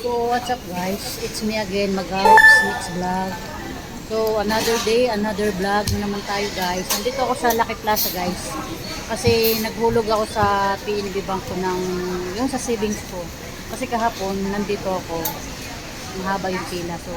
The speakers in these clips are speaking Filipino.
So, what's up guys? It's me again, Magaups Mix Vlog. So, another day, another vlog na naman tayo guys. Nandito ako sa Lucky Plaza guys. Kasi naghulog ako sa PNB Bank ko ng, yung sa savings ko. Kasi kahapon, nandito ako. Mahaba yung pila. So,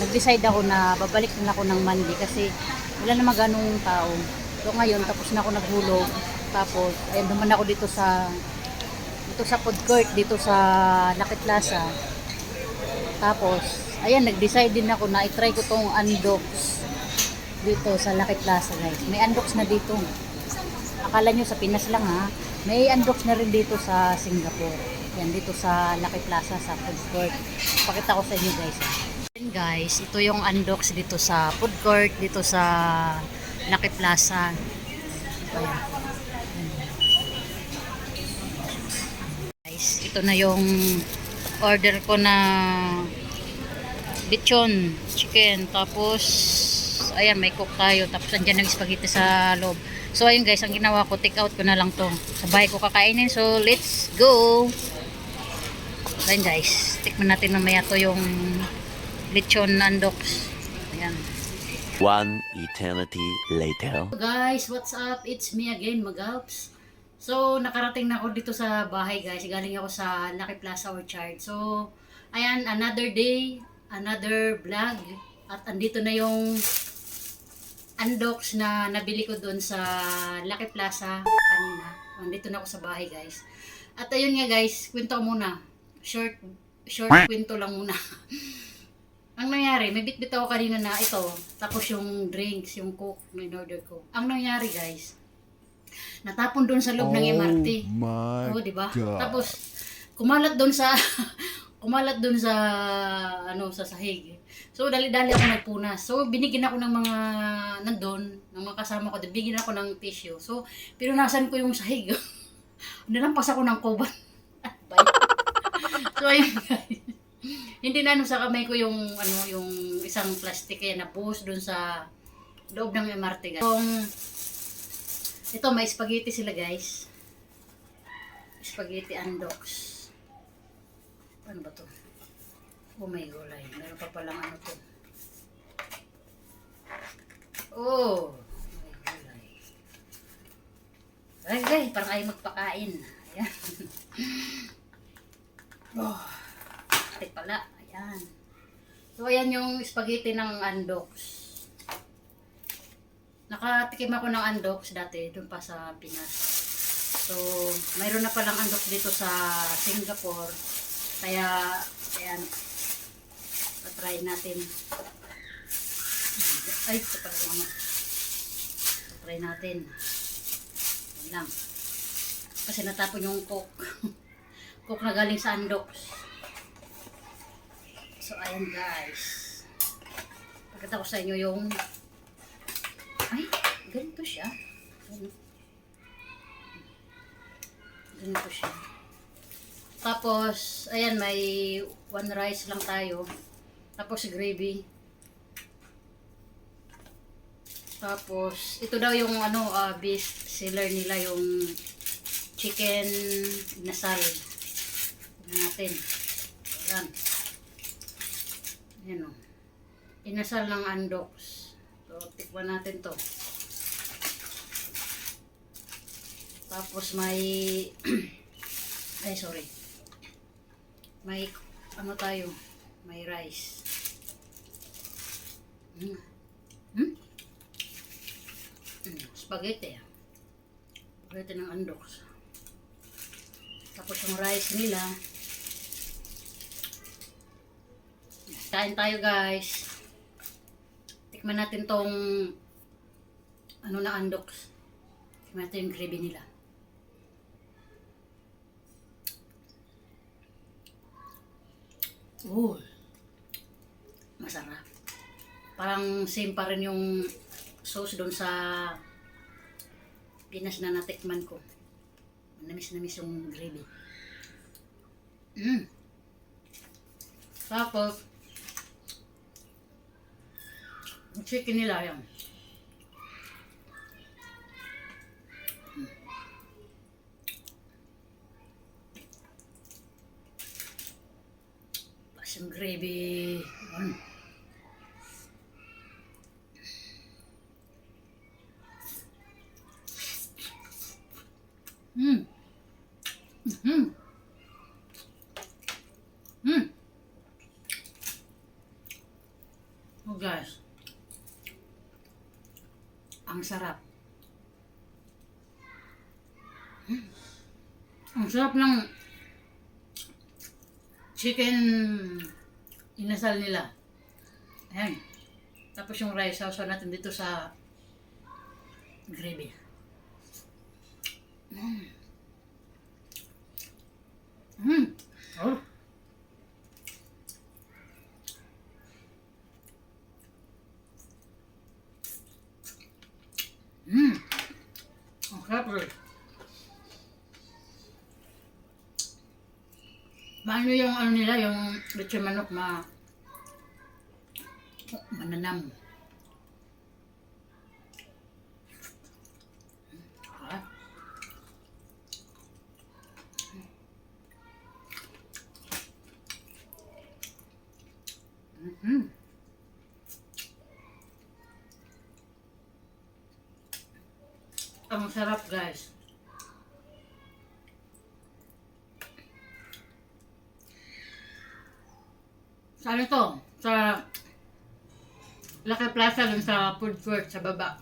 nag-decide ako na babalik na ako ng Monday kasi wala naman ganong tao. So, ngayon, tapos na ako naghulog. Tapos, ayun naman ako dito sa food court dito sa Lucky Plaza. Tapos ayan, nag-decide din ako na i-try ko tong undox dito sa Lucky Plaza guys. May undox na dito. Akala nyo sa Pinas lang ha. May undox na rin dito sa Singapore. Yan dito sa Lucky Plaza sa food court. Pakita ko sa inyo guys. Yan guys, ito yung undox dito sa food court dito sa Lucky Plaza. Ayan. Ito na yung order ko na lechon chicken, tapos ayan, may cook tayo, tapos andyan yung spaghetti sa loob. So ayun guys, ang ginawa ko, take out ko na lang to sa bahay ko kakainin. So let's go. Ayun guys, tikman natin mamaya to yung lechon nandox. Ayan. One eternity later. So guys, what's up? It's me again, Magaups. So, nakarating na ako dito sa bahay guys. Galing ako sa Lucky Plaza Orchard. So, ayan, another day, another vlog. At andito na yung undox na nabili ko doon sa Lucky Plaza kanina. Andito na ako sa bahay guys. At ayun nga guys, kwento ko muna. Short kwento lang muna. Ang nangyari, may bitbit ako kanina na ito. Tapos yung drinks, yung coke na in-order ko. Ang nangyari guys, natapon doon sa loob ng MRT. Oh, di ba? Tapos kumalat doon sa sa sahig. So dali-dali ako nagpunas. So binigyan ako ng mga nandoon, ng mga kasama ko, bigyan ako ng tissue. So pinunasan ko yung sahig. Nilampas ako ng kuban. So ayun guys. Hindi na sa kamay ko yung yung isang plastic kaya na post doon sa loob ng MRT guys. Ito, may spaghetti sila guys. Spaghetti undox. Ano ba to? Oh my gulay. Meron pa palang ano to. Oh, may gulay. Ay guys, parang ayaw magpakain. Ayan. Oh, ate pala. Ayan. So, ayan yung spaghetti ng undox. Nakatikim ako ng undox dati, doon pa sa Pinas. So, mayroon na palang undox dito sa Singapore. Kaya, ayan, try natin. Ay, ito pala naman. Try natin. Ayan lang. Kasi natapon yung coke. Coke na galing sa undox. So, ayan guys. Pagkita ko sa inyo yung ay, ganito siya. Ganito siya. Tapos, ayan, may one rice lang tayo. Tapos, gravy. Tapos, ito daw yung best seller nila, yung chicken inasal. Tignan natin. Ayan. Ayan o. Inasal ng undox. So, tikman natin to. Tapos may ay sorry. May ano tayo? May rice. Spaghetti. Spaghetti ng undox. Tapos yung rice nila. Kain tayo guys. Tikman natin tong na undox. Tikman natin yung gravy nila. Oh, masarap. Parang same pa rin yung sauce doon sa Pinas na natikman ko. Namis yung gravy. Tapos yung chicken nila yan. gravy. Mm. Mm. Mm. Oh guys, ang sarap. Ang sarap ng chicken inasal nila. Ayan. Tapos yung rice, sausaw natin dito sa gravy. Mm. Mm. Oh. Mm. Ang sarap rin. Paano yung ano nila, yung lechon manok mananam. Ah. Mm-hmm. Ang sarap guys. Sa ano to? Sa Lucky Plaza dun sa food court sa baba.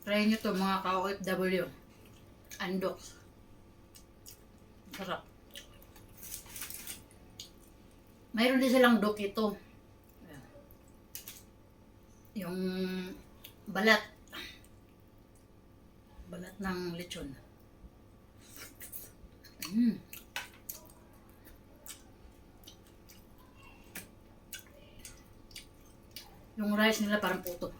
Try nyo to mga ka-OFW. Andox. Sarap. Mayroon din silang dok ito. Yung balat. Balat ng lechon. Mm. Yung rice nila parang puto.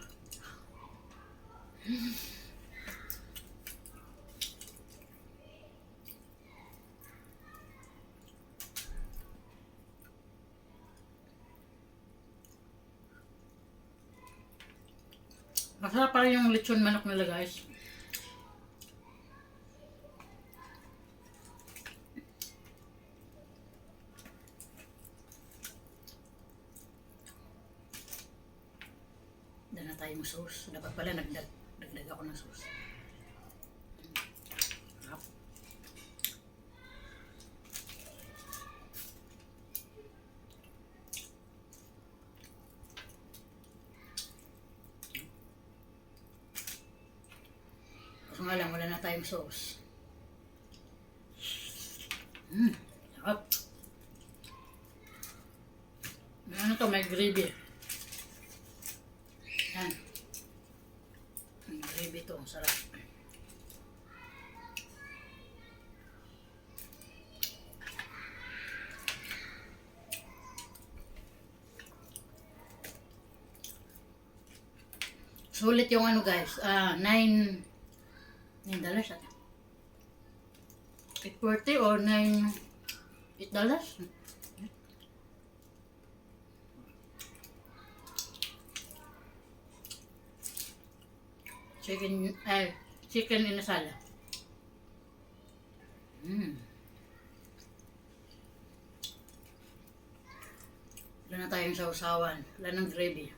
Masarap pa rin yung lechon manok nila guys. Dala na tayong sauce. Dapat pala nagdag ako ng sauce. Sarap. Kaso nga lang, wala na tayong sauce. Sarap. Ano to, may gravy. Yan. Ang gravy to, ang sarap. Sulit yung ano guys, $9 ata. 8.40 or $8? Chicken inasal. Wala na tayong sausawan. Wala ng gravy.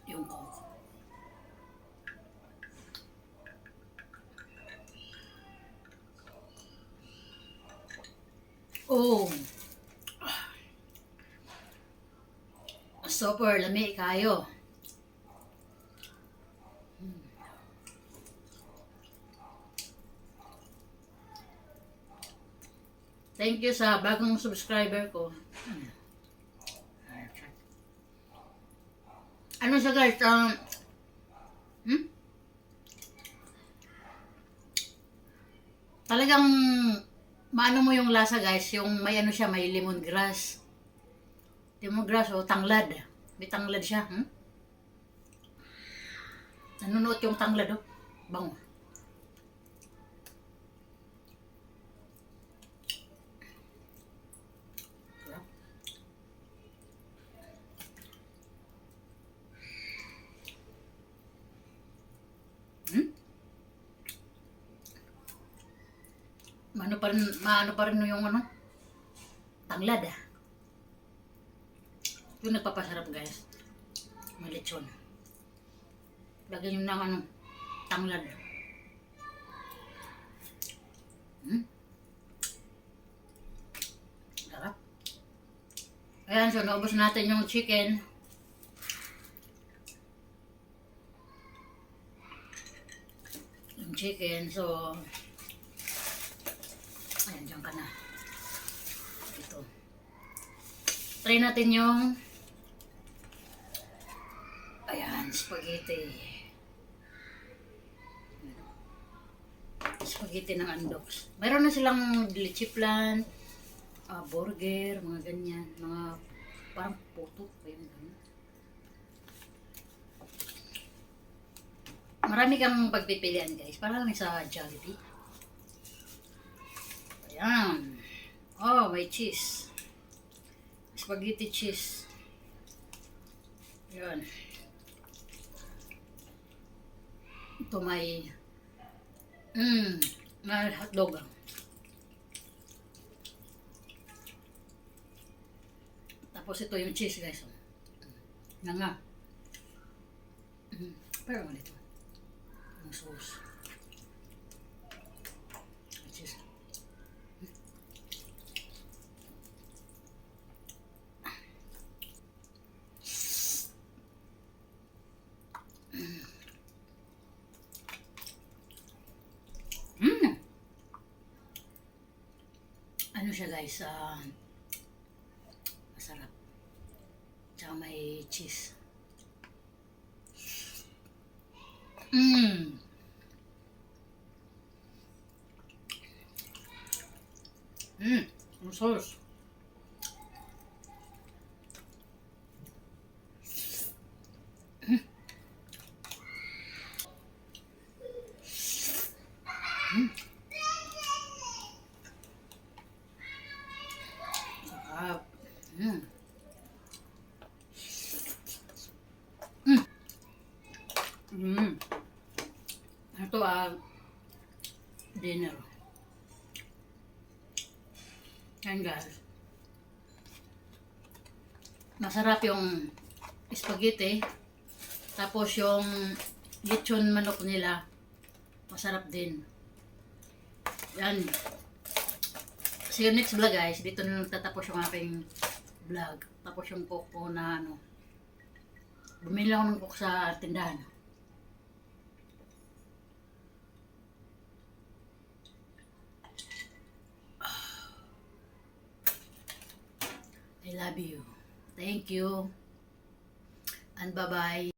Yung coke. Oh. Super lami kayo. Thank you sa bagong subscriber ko. Ano siya guys? Talagang maano mo yung lasa guys, yung may ano siya, may lemongrass. Lemongrass o tanglad. May tanglad siya. Nanunuot yung tanglad oh. Bango. maano pa rin yung ano, tanglad ah. Yung nagpapasarap guys. May lechon. Lagyan nyo ng ano, tanglad. Sarap. Ayan, so naubos natin yung chicken. Yung chicken, so ayan, dyan ka na. Ito. Try natin yung ayan, spaghetti. Spaghetti ng Andox. Mayroon na silang leche flan, burger, mga ganyan. Mga parang puto. Ganyan. Marami kang pagpipilian guys. Parang sa Jollibee. Ayan. Oh, may cheese. Spaghetti cheese. Ayan. Ito may may hotdog. Tapos ito yung cheese guys. Nga. Pero ano ito? Ang sauce. Cheese. Ano siya guys, masarap. Tsaka may cheese. Ang sauce. Sarap. Ito dinner. Yan guys. Masarap yung spaghetti. Tapos yung lechon manok nila. Masarap din. Yan. See you next vlog guys. Dito na tatapos yung aking vlog. Tapos yung cook ko na ano. Bumili ako ng cook sa tindahan. I love you. Thank you. And bye-bye.